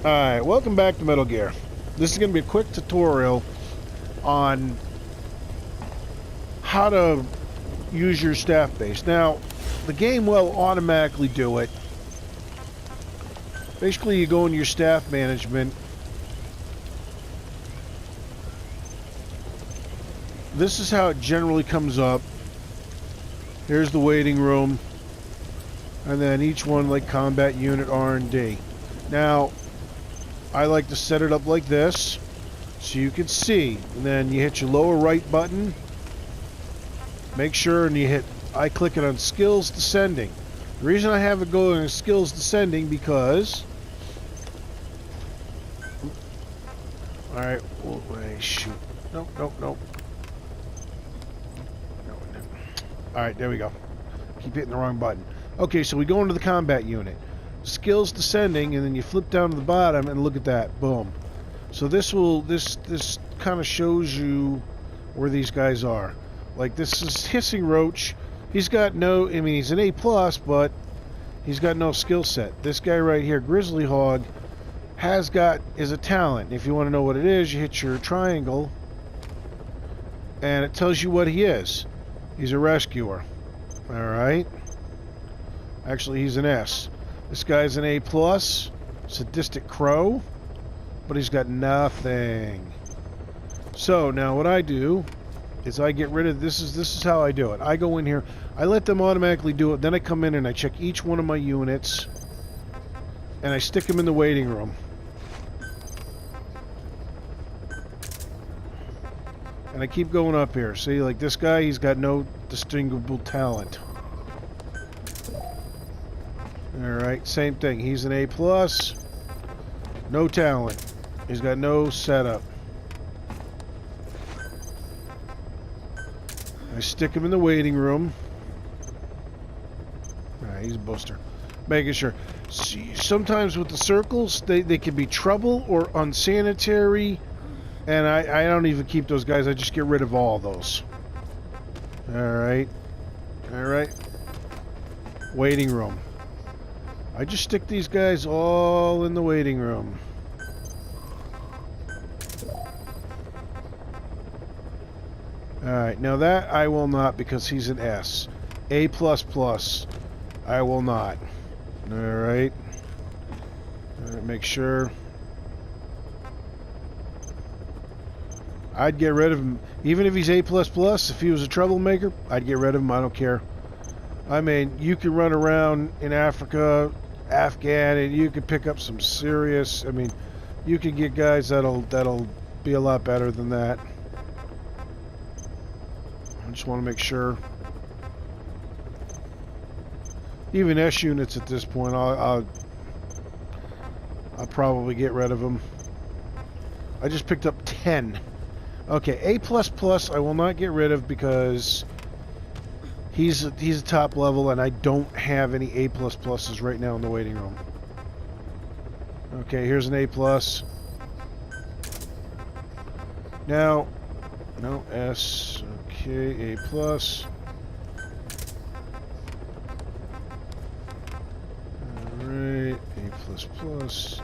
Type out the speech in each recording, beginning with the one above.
Alright, welcome back to Metal Gear. This is going to be a quick tutorial on how to use your staff base. Now, the game will automatically do it. Basically, you go into your staff management. This is how it generally comes up. Here's the waiting room. And then each one like combat unit R&D. Now, I like to set it up like this so you can see. And then you hit your lower right button. Make sure and you hit, I click it on skills descending. The reason I have it go in skills descending because... Alright, wait, shoot. Nope. Alright, there we go. Keep hitting the wrong button. Okay, so we go into the combat unit. Skills descending, and then you flip down to the bottom and look at that. Boom. So this kind of shows you where these guys are. Like this is Hissing Roach. He's got no, I mean he's an A+, but he's got no skill set. This guy right here, Grizzly Hog, is a talent. If you want to know what it is, you hit your triangle and it tells you what he is. He's a rescuer. Alright. Actually, he's an S. This guy's an A+, Sadistic Crow, but he's got nothing. So now what I do is I get rid of this is how I do it. I go in here, I let them automatically do it, then I come in and I check each one of my units and I stick them in the waiting room. And I keep going up here. See, like this guy, he's got no distinguishable talent. Alright, same thing. He's an A+. No talent. He's got no setup. I stick him in the waiting room. Alright, he's a booster. Making sure. See, sometimes with the circles, they can be trouble or unsanitary. And I don't even keep those guys. I just get rid of all those. Alright. Alright. Waiting room. I just stick these guys all in the waiting room. Alright, now that I will not because he's an S. A++. I will not. Alright. Make sure. I'd get rid of him. Even if he's A++, if he was a troublemaker, I'd get rid of him. I don't care. I mean, you can run around in Africa, Afghan, and you can pick up some serious... I mean, you can get guys that'll be a lot better than that. I just want to make sure. Even S units at this point, I'll probably get rid of them. I just picked up 10. Okay, A++ I will not get rid of because he's a top level and I don't have any A++s right now in the waiting room. Okay, here's an A+. Now, no S. Okay, A+. Alright, A++. So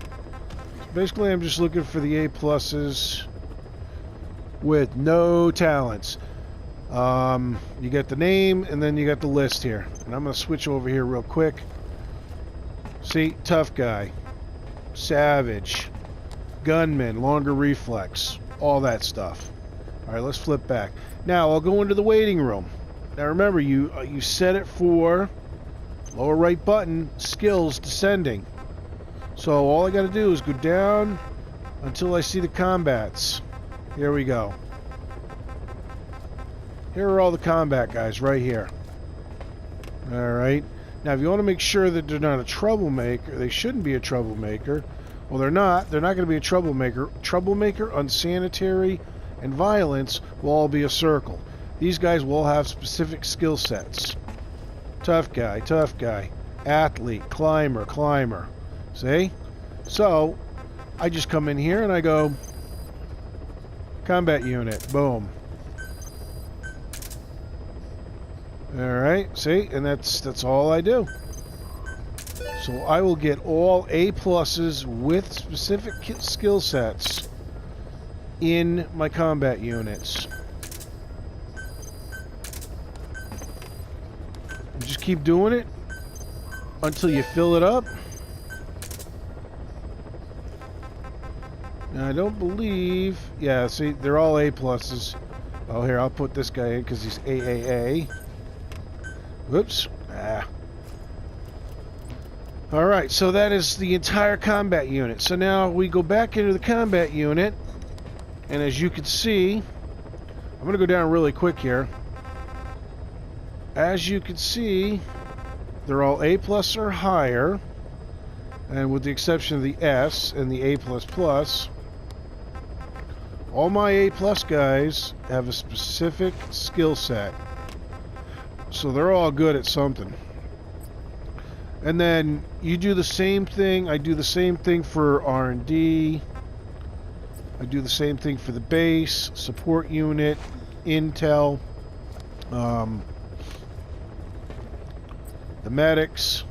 basically, I'm just looking for the A+'s with no talents. You got the name and then you got the list here. And I'm going to switch over here real quick. See, tough guy, savage, gunman, longer reflex, all that stuff. Alright, let's flip back. Now I'll go into the waiting room. Now remember, you set it for lower right button, skills descending. So all I got to do is go down until I see the combats. Here we go. Here are all the combat guys right here. Alright. Now if you want to make sure that they're not a troublemaker, they shouldn't be a troublemaker. Well, they're not. They're not going to be a troublemaker. Troublemaker, unsanitary, and violence will all be a circle. These guys will have specific skill sets. Tough guy, athlete, climber. See? So, I just come in here and I go... Combat unit. Boom. Alright, see? And that's all I do. So I will get all A pluses with specific skill sets in my combat units. And just keep doing it until you fill it up. Now I don't believe... Yeah, see, they're all A pluses. Oh, here, I'll put this guy in because he's AAA. Whoops. Alright, so that is the entire combat unit. So now we go back into the combat unit, and as you can see, I'm going to go down really quick here. As you can see, they're all A plus or higher, and with the exception of the S and the A plus plus, all my A plus guys have a specific skill set. So they're all good at something. And then you do the same thing. I do the same thing for R&D. I do the same thing for the base, support unit, intel, the medics.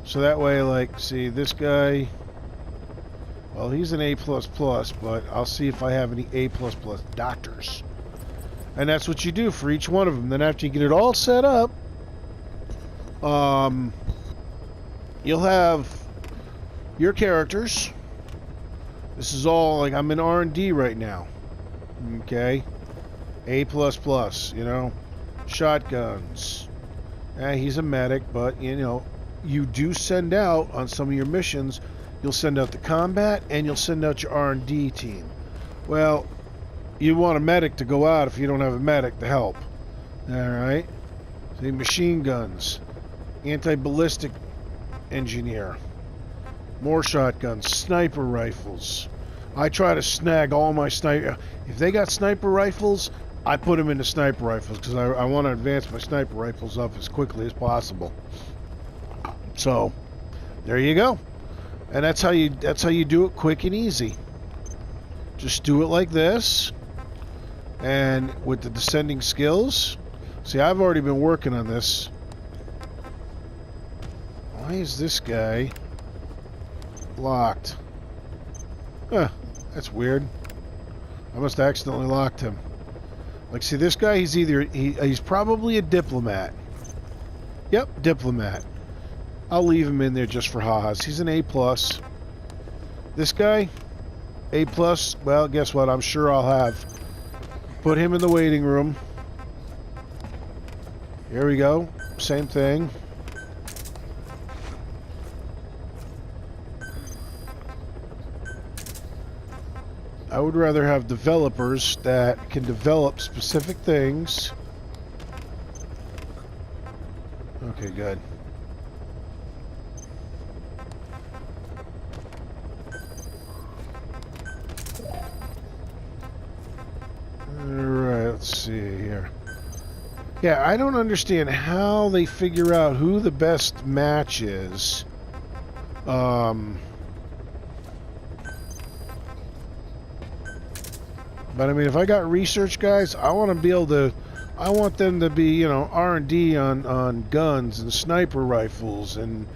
So that way, like, see, this guy, well, he's an A++, but I'll see if I have any A++ doctors. And that's what you do for each one of them. Then after you get it all set up, you'll have your characters. This is all, like, I'm in R&D right now. Okay? A++, you know. Shotguns. He's a medic, but, you know, you do send out, on some of your missions, you'll send out the combat, and you'll send out your R&D team. Well, you want a medic to go out if you don't have a medic to help. Alright? See, machine guns. Anti-ballistic engineer. More shotguns. Sniper rifles. I try to snag all my sniper... If they got sniper rifles, I put them into sniper rifles because I want to advance my sniper rifles up as quickly as possible. So, there you go. And that's how you do it, quick and easy. Just do it like this. And with the descending skills... See, I've already been working on this. Why is this guy locked? Huh, that's weird. I must have accidentally locked him. Like, see, this guy, he's probably a diplomat. Yep, diplomat. I'll leave him in there just for ha-has. He's an A+. This guy, A+. Well, guess what? I'm sure I'll have. Put him in the waiting room. Here we go. Same thing. I would rather have developers that can develop specific things. Okay, good. Alright, let's see here. Yeah, I don't understand how they figure out who the best match is. But I mean, if I got research guys, I want to be able to, I want them to be, you know, R&D on guns and sniper rifles and,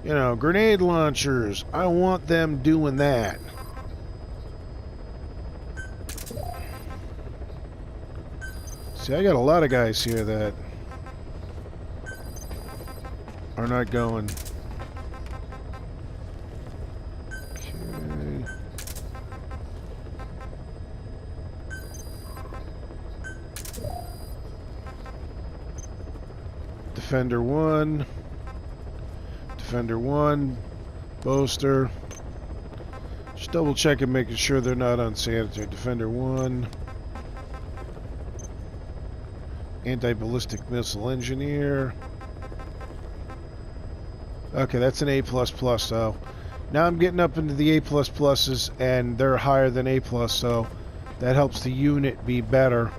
you know, grenade launchers. I want them doing that. See, I got a lot of guys here that are not going. Defender 1, Boaster. Just double checking, making sure they're not unsanitary. Defender 1, Anti-ballistic missile engineer. Okay, that's an A++, so now I'm getting up into the A++s, and they're higher than A+, so that helps the unit be better.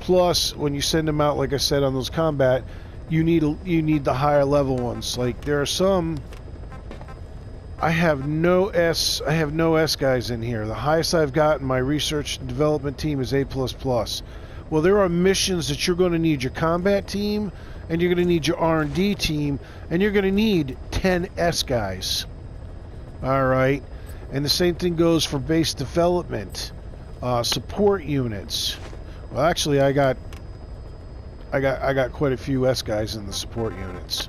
Plus, when you send them out, like I said, on those combat, you need the higher level ones. Like, there are some, I have no S guys in here. The highest I've got in my research and development team is A++. Well, there are missions that you're going to need your combat team, and you're going to need your R&D team, and you're going to need 10 S guys. All right, and the same thing goes for base development, support units. Well, actually, I got quite a few S guys in the support units.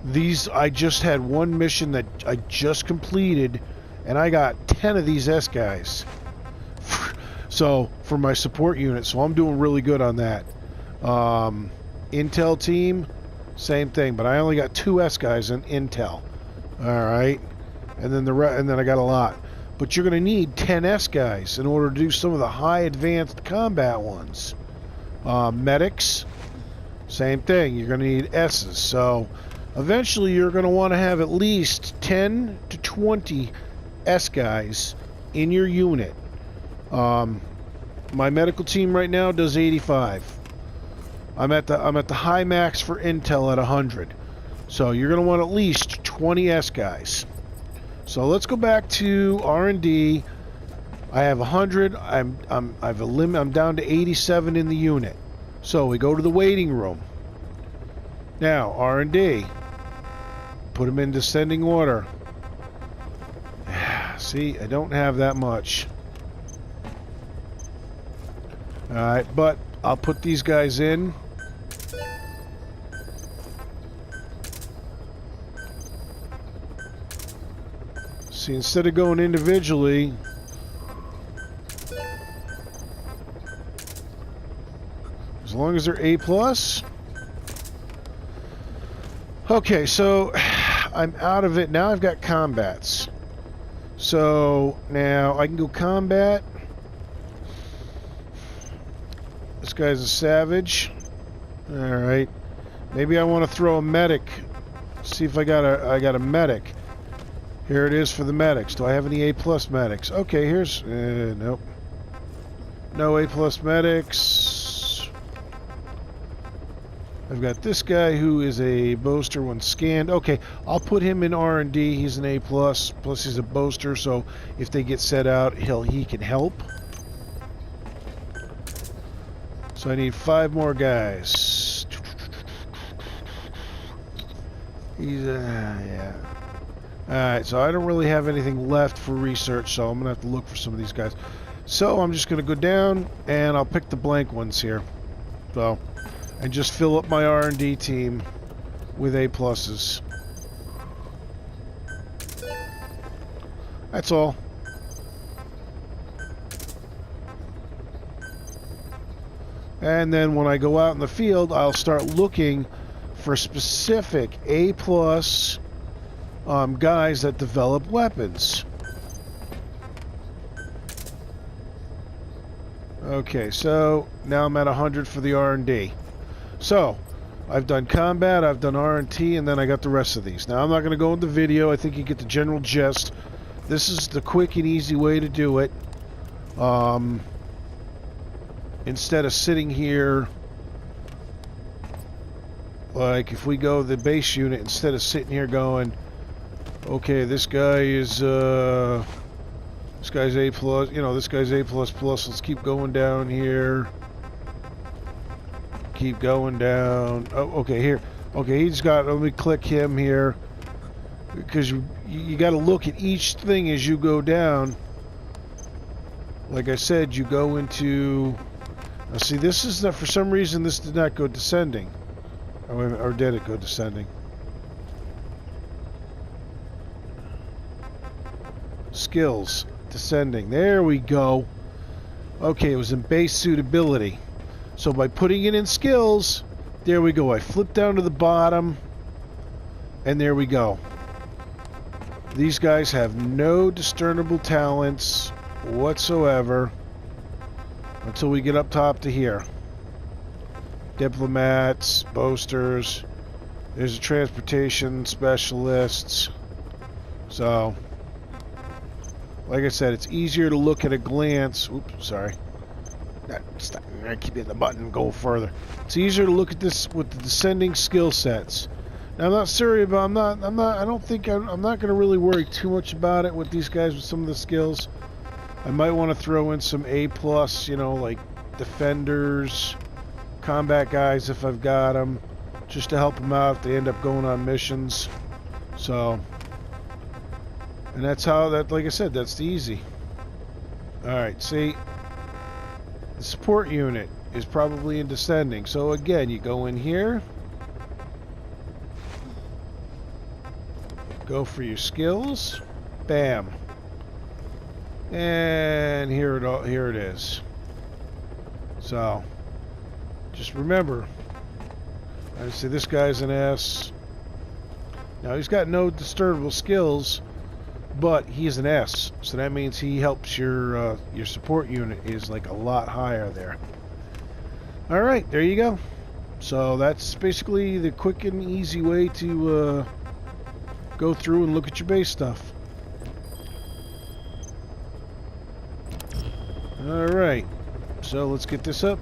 These, I just had one mission that I just completed, and I got 10 of these S guys. So for my support unit, so I'm doing really good on that. Intel team, same thing, but I only got 2 S guys in Intel. All right, and then I got a lot. But you're going to need 10 S guys in order to do some of the high advanced combat ones. Medics, same thing. You're going to need S's. So eventually you're going to want to have at least 10 to 20 S guys in your unit. My medical team right now does 85. I'm at the high max for Intel at 100. So you're going to want at least 20 S guys. So let's go back to R&D. I have 100. I'm down to 87 in the unit. So we go to the waiting room. Now R&D. Put them in descending order. See, I don't have that much. All right, but I'll put these guys in. See, instead of going individually, as long as they're A+. Okay, so I'm out of it. Now I've got combats. So now I can go combat. This guy's a savage. Alright. Maybe I want to throw a medic. See if I got a medic. Here it is for the medics. Do I have any A+ medics? Okay, here's... nope. No A+ medics. I've got this guy who is a boaster when scanned. Okay, I'll put him in R&D. He's an A+, plus he's a boaster, so if they get set out, he can help. So I need 5 more guys. He's yeah. Alright, so I don't really have anything left for research, so I'm going to have to look for some of these guys. So I'm just going to go down, and I'll pick the blank ones here. So, and just fill up my R&D team with A+. That's all. And then when I go out in the field, I'll start looking for specific A+ guys that develop weapons. Okay, so now I'm at 100 for the R&D. So I've done combat, I've done R&T, and then I got the rest of these. Now I'm not going to go into video. I think you get the general gist. This is the quick and easy way to do it. Instead of sitting here, like if we go the base unit, instead of sitting here going, okay, this guy is this guy's A+, you know, this guy's A++, let's keep going down here. Keep going down. Oh, okay, here. Okay, he's got, let me click him here. Because you got to look at each thing as you go down. Like I said, you go into... Now see, this is not, for some reason, this did not go descending. Or did it go descending? Skills. Descending. There we go. Okay, it was in base suitability. So by putting it in skills, there we go. I flip down to the bottom, and there we go. These guys have no discernible talents whatsoever until we get up top to here. Diplomats, boasters, there's a transportation specialists. So, like I said, it's easier to look at a glance. Oops, sorry. I keep hitting the button and go further. It's easier to look at this with the descending skill sets. Now, I'm not serious about. I'm not going to really worry too much about it with these guys with some of the skills. I might want to throw in some A+, you know, like defenders, combat guys if I've got them. just to help them out if they end up going on missions. So, and that's how that, like I said, that's the easy. Alright, see, the support unit is probably in descending. So again, you go in here, go for your skills, bam, and here it is. So just remember, I say this guy's an S. Now he's got no disturbable skills, but he's an S, so that means he helps your support unit is like a lot higher there. All right, there you go. So that's basically the quick and easy way to go through and look at your base stuff. All right, so let's get this up.